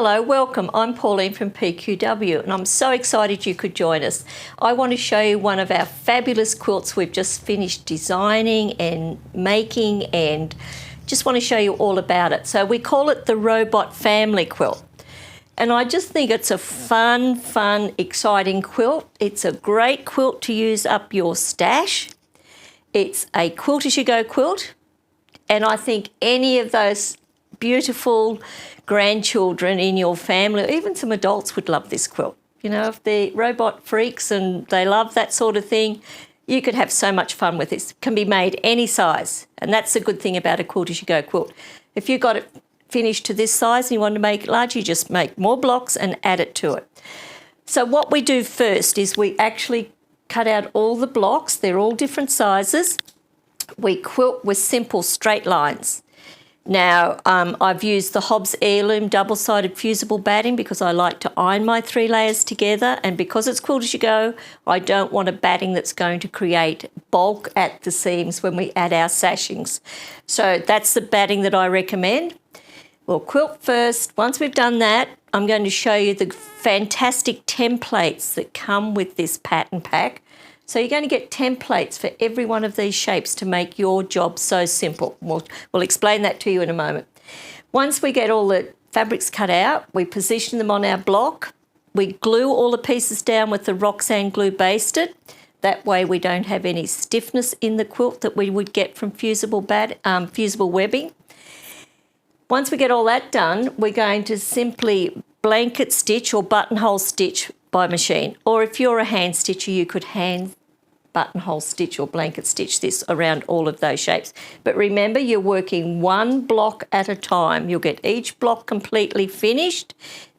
Hello, welcome. I'm Pauline from PQW and I'm so excited you could join us. I want to show you one of our fabulous quilts we've just finished designing and making, and just want to show you all about it. So we call it the Robot Family Quilt. And I just think it's a fun, exciting quilt. It's a great quilt to use up your stash. It's a quilt as you go quilt. And I think any of those beautiful grandchildren in your family, or even some adults, would love this quilt. You know, if they're robot freaks and they love that sort of thing, you could have so much fun with this. It can be made any size. And that's the good thing about a quilt as you go quilt. If you got it finished to this size and you want to make it larger, you just make more blocks and add it to it. So what we do first is we actually cut out all the blocks. They're all different sizes. We quilt with simple straight lines. Now, I've used the Hobbs Heirloom double-sided fusible batting because I like to iron my 3 layers together, and because it's quilt as you go, I don't want a batting that's going to create bulk at the seams when we add our sashings. So that's the batting that I recommend. We'll quilt first. Once we've done that, I'm going to show you the fantastic templates that come with this pattern pack. So you're going to get templates for every one of these shapes to make your job so simple. We'll explain that to you in a moment. Once we get all the fabrics cut out, we position them on our block. We glue all the pieces down with the Roxanne glue basted. That way we don't have any stiffness in the quilt that we would get from fusible webbing. Once we get all that done, we're going to simply blanket stitch or buttonhole stitch by machine. Or if you're a hand stitcher, you could hand buttonhole stitch or blanket stitch this around all of those shapes. But remember, you're working one block at a time. You'll get each block completely finished,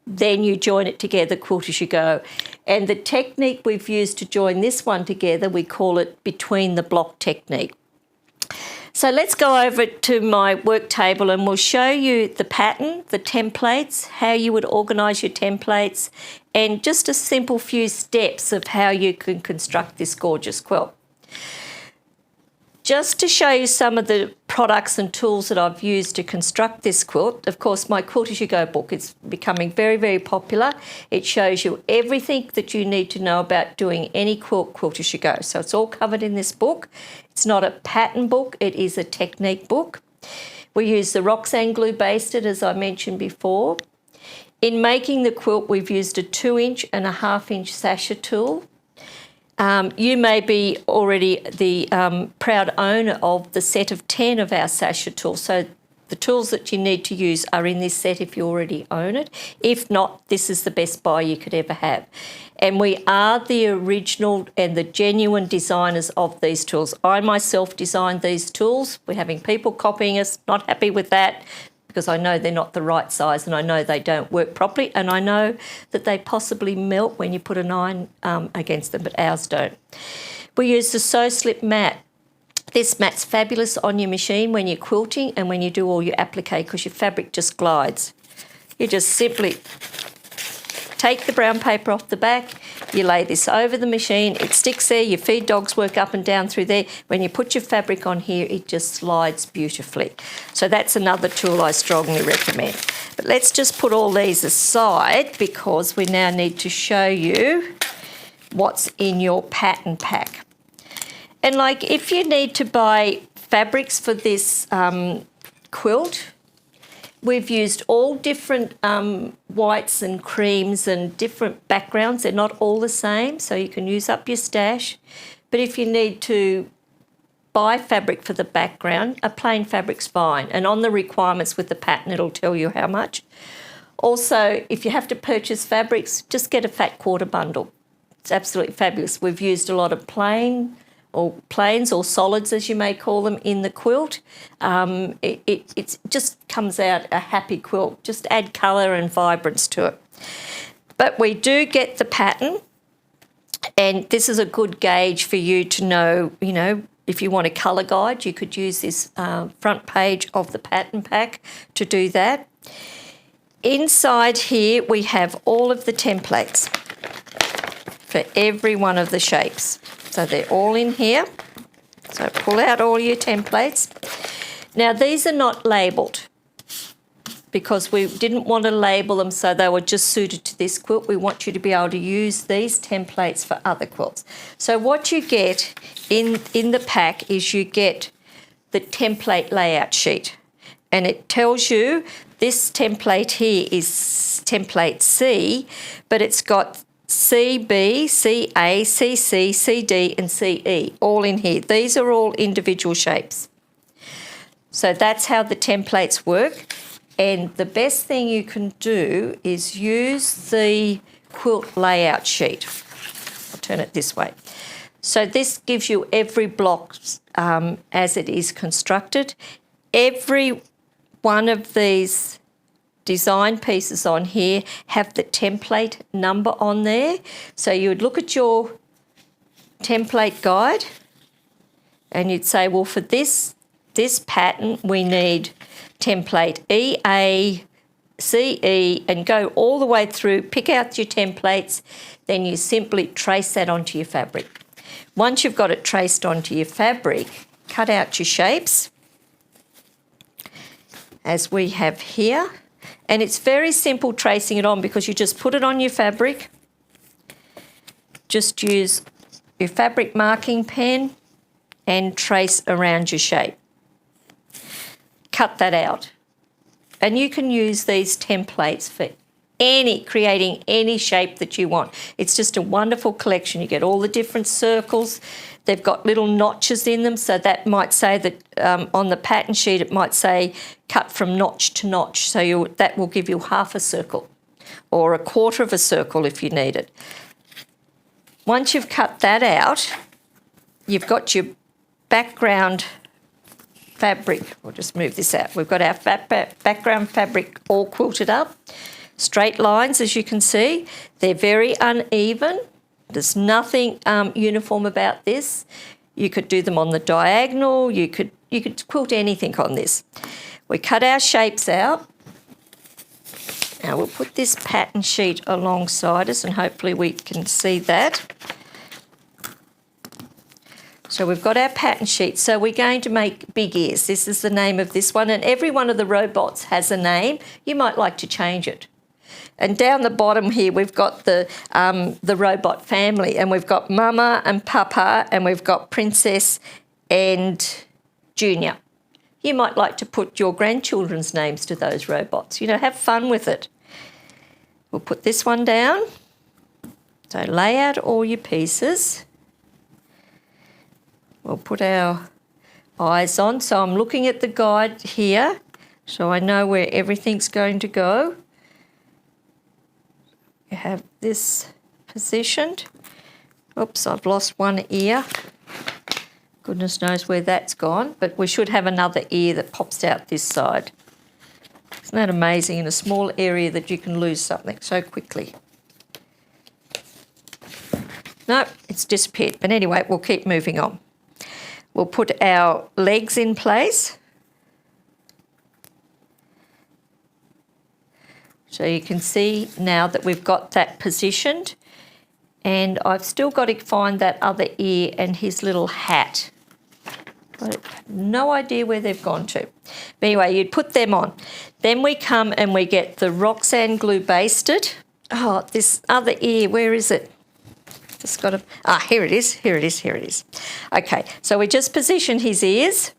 then you join it together quilt as you go. And the technique we've used to join this one together, we call it between the block technique. So let's go over to my work table and we'll show you the pattern, the templates, how you would organise your templates, and just a simple few steps of how you can construct this gorgeous quilt. Just to show you some of the products and tools that I've used to construct this quilt, of course my Quilt As You Go book is becoming very popular. It shows you everything that you need to know about doing any quilt as you go. So it's all covered in this book. It's not a pattern book, it is a technique book. We use the Roxanne glue basted, as I mentioned before. In making the quilt, we've used a 2" and a 1/2" sasher tool. You may be already the proud owner of the set of 10 of our sasher tools. So the tools that you need to use are in this set if you already own it. If not, this is the best buy you could ever have. And we are the original and the genuine designers of these tools. I myself designed these tools. We're having people copying us, not happy with that, because I know they're not the right size and I know they don't work properly, and I know that they possibly melt when you put an iron against them, but ours don't. We use the Sew Slip mat. This mat's fabulous on your machine when you're quilting and when you do all your applique, because your fabric just glides. You just simply take the brown paper off the back, you lay this over the machine, it sticks there, your feed dogs work up and down through there. When you put your fabric on here, it just slides beautifully. So that's another tool I strongly recommend. But let's just put all these aside because we now need to show you what's in your pattern pack. And like if you need to buy fabrics for this quilt, we've used all different whites and creams and different backgrounds. They're not all the same, so you can use up your stash. But if you need to buy fabric for the background, a plain fabric's fine. And on the requirements with the pattern, it'll tell you how much. Also, if you have to purchase fabrics, just get a fat quarter bundle. It's absolutely fabulous. We've used a lot of plains or solids, as you may call them, in the quilt. It just comes out a happy quilt. Just add colour and vibrance to it. But we do get the pattern, and this is a good gauge for you to know, you know, if you want a colour guide, you could use this front page of the pattern pack to do that. Inside here, we have all of the templates for every one of the shapes. So they're all in here. So pull out all your templates. Now these are not labelled. because we didn't want to label them so they were just suited to this quilt. We want you to be able to use these templates for other quilts. So what you get in the pack is you get the template layout sheet, and it tells you this template here is template C, but it's got CB, CA, CC, CD and CE all in here. These are all individual shapes. So that's how the templates work. And the best thing you can do is use the quilt layout sheet. I'll turn it this way. So this gives you every block as it is constructed. Every one of these design pieces on here have the template number on there. So you would look at your template guide and you'd say, well, for this pattern, we need template EA, CE, and go all the way through, pick out your templates, then you simply trace that onto your fabric. Once you've got it traced onto your fabric, cut out your shapes, as we have here. And it's very simple tracing it on because you just put it on your fabric, just use your fabric marking pen and trace around your shape. Cut that out. And you can use these templates for creating any shape that you want. It's just a wonderful collection. You get all the different circles. They've got little notches in them, so that might say that on the pattern sheet it might say cut from notch to notch, so that will give you half a circle or a quarter of a circle if you need it. Once you've cut that out, you've got your background fabric. We'll just move this out. We've got our background fabric all quilted up. Straight lines, as you can see. They're very uneven. There's nothing uniform about this. You could do them on the diagonal. You could quilt anything on this. We cut our shapes out. Now we'll put this pattern sheet alongside us and hopefully we can see that. So we've got our pattern sheet. So we're going to make big ears. This is the name of this one, and every one of the robots has a name. You might like to change it. And down the bottom here, we've got the robot family, and we've got Mama and Papa, and we've got Princess and Junior. You might like to put your grandchildren's names to those robots. You know, have fun with it. We'll put this one down. So lay out all your pieces. We'll put our eyes on. So I'm looking at the guide here, so I know where everything's going to go. You have this positioned. Oops, I've lost one ear. Goodness knows where that's gone, but we should have another ear that pops out this side. Isn't that amazing, in a small area that you can lose something so quickly? No, it's disappeared. But anyway, we'll keep moving on. We'll put our legs in place. So you can see now that we've got that positioned, and I've still got to find that other ear and his little hat. I have no idea where they've gone to. But anyway, you'd put them on. Then we come and we get the Roxanne glue basted. Oh, this other ear, where is it? Just got to, here it is, here it is, here it is. Okay, so we just position his ears.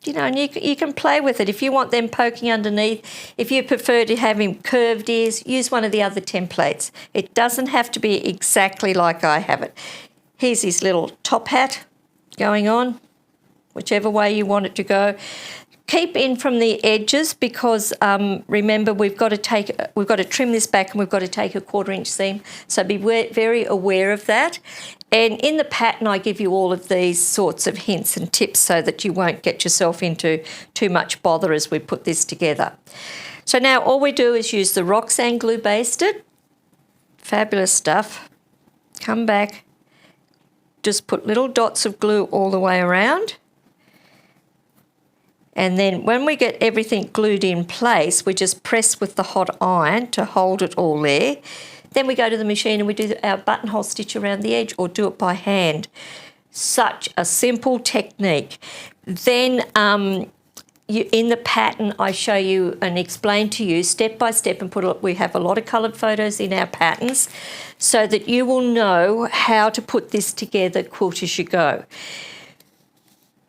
You know, and you can play with it. If you want them poking underneath, if you prefer to have him curved ears, use one of the other templates. It doesn't have to be exactly like I have it. Here's his little top hat going on, whichever way you want it to go. Keep in from the edges because remember we've got to trim this back and we've got to take a 1/4 inch seam. So be very aware of that. And in the pattern I give you all of these sorts of hints and tips so that you won't get yourself into too much bother as we put this together. So now all we do is use the Roxanne glue basted. Fabulous stuff. Come back. Just put little dots of glue all the way around. And then when we get everything glued in place, we just press with the hot iron to hold it all there. Then we go to the machine and we do our buttonhole stitch around the edge or do it by hand. Such a simple technique. Then in the pattern, I show you and explain to you step by step, and we have a lot of coloured photos in our patterns so that you will know how to put this together, quilt as you go.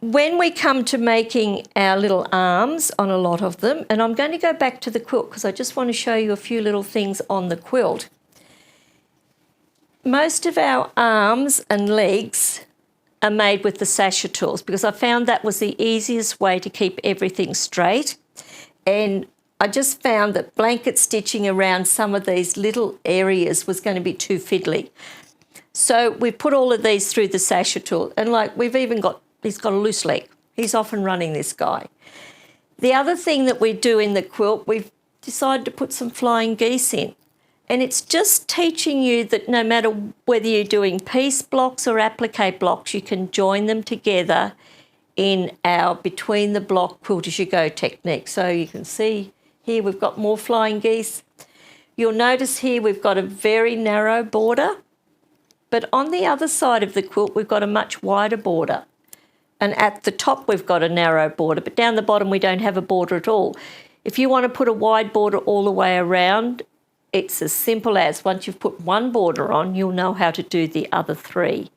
When we come to making our little arms on a lot of them, and I'm going to go back to the quilt because I just want to show you a few little things on the quilt. Most of our arms and legs are made with the sasher tools because I found that was the easiest way to keep everything straight. And I just found that blanket stitching around some of these little areas was going to be too fiddly. So we put all of these through the sasher tool, and like we've even got, he's got a loose leg. He's often running, this guy. The other thing that we do in the quilt, we've decided to put some flying geese in. And it's just teaching you that no matter whether you're doing piece blocks or applique blocks, you can join them together in our between the block quilt as you go technique. So you can see here we've got more flying geese. You'll notice here we've got a very narrow border, but on the other side of the quilt we've got a much wider border. And at the top we've got a narrow border, but down the bottom we don't have a border at all. If you want to put a wide border all the way around, it's as simple as once you've put one border on, you'll know how to do the other three.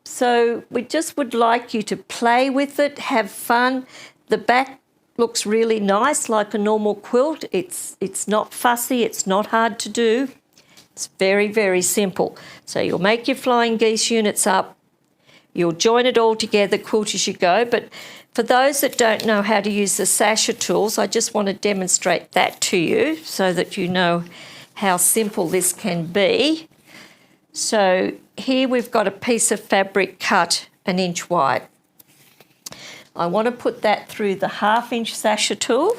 So we just would like you to play with it, have fun. The back looks really nice like a normal quilt. It's not fussy, it's not hard to do. It's very, very simple. So you'll make your flying geese units up, you'll join it all together, quilt as you go, but for those that don't know how to use the sasher tools, I just want to demonstrate that to you so that you know how simple this can be. So here we've got a piece of fabric cut 1 inch wide. I want to put that through the 1/2 inch sasher tool.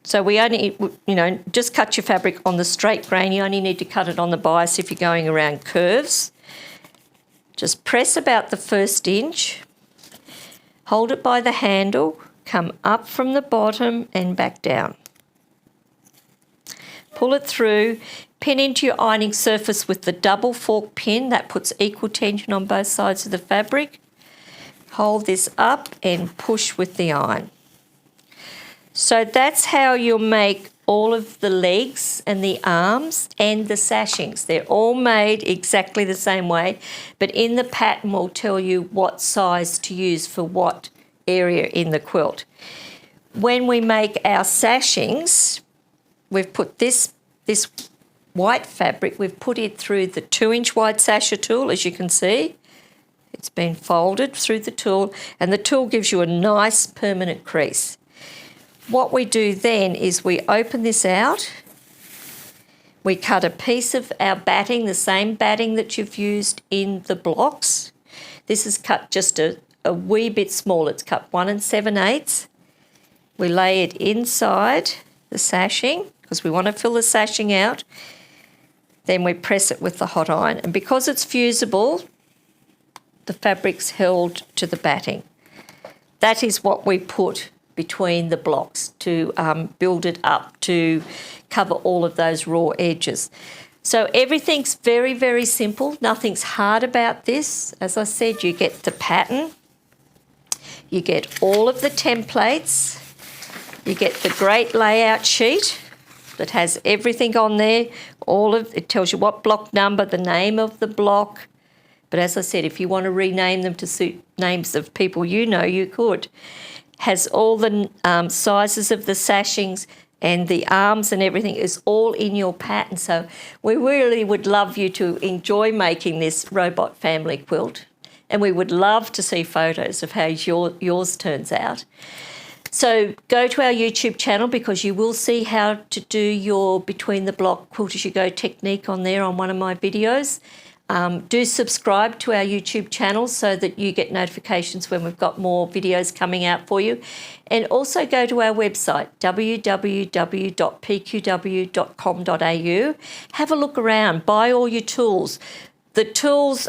So we only, just cut your fabric on the straight grain. You only need to cut it on the bias if you're going around curves. Just press about the 1st inch, hold it by the handle, come up from the bottom and back down. Pull it through, pin into your ironing surface with the double fork pin. That puts equal tension on both sides of the fabric. Hold this up and push with the iron. So that's how you'll make all of the legs and the arms and the sashings. They're all made exactly the same way, but in the pattern we'll tell you what size to use for what area in the quilt. When we make our sashings, we've put this white fabric, we've put it through the 2 inch wide sasher tool, as you can see. It's been folded through the tool, and the tool gives you a nice permanent crease. What we do then is we open this out, we cut a piece of our batting, the same batting that you've used in the blocks. This is cut just a wee bit small, it's cut 1 7/8. We lay it inside the sashing because we want to fill the sashing out. Then we press it with the hot iron, and because it's fusible, the fabric's held to the batting. That is what we put between the blocks to build it up, to cover all of those raw edges. So everything's very, very simple. Nothing's hard about this. As I said, you get the pattern, you get all of the templates, you get the great layout sheet that has everything on there. It tells you what block number, the name of the block. But as I said, if you want to rename them to suit names of people you could. Has all the sizes of the sashings and the arms and everything is all in your pattern. So we really would love you to enjoy making this robot family quilt, and we would love to see photos of how yours turns out. So go to our YouTube channel because you will see how to do your between the block quilt as you go technique on there on one of my videos. Do subscribe to our YouTube channel so that you get notifications when we've got more videos coming out for you. And also go to our website, www.pqw.com.au. Have a look around, buy all your tools. The tools,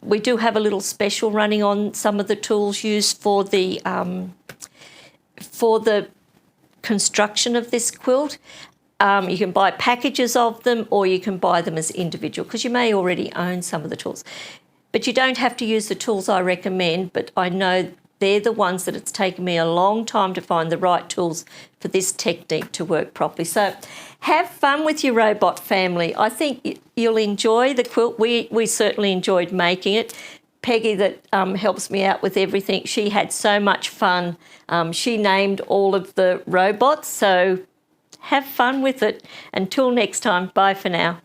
we do have a little special running on some of the tools used for the construction of this quilt. You can buy packages of them or you can buy them as individual because you may already own some of the tools. But you don't have to use the tools I recommend, but I know they're the ones that it's taken me a long time to find the right tools for this technique to work properly. So have fun with your robot family. I think you'll enjoy the quilt. We certainly enjoyed making it. Peggy, that helps me out with everything, she had so much fun. She named all of the robots, so have fun with it. Until next time, bye for now.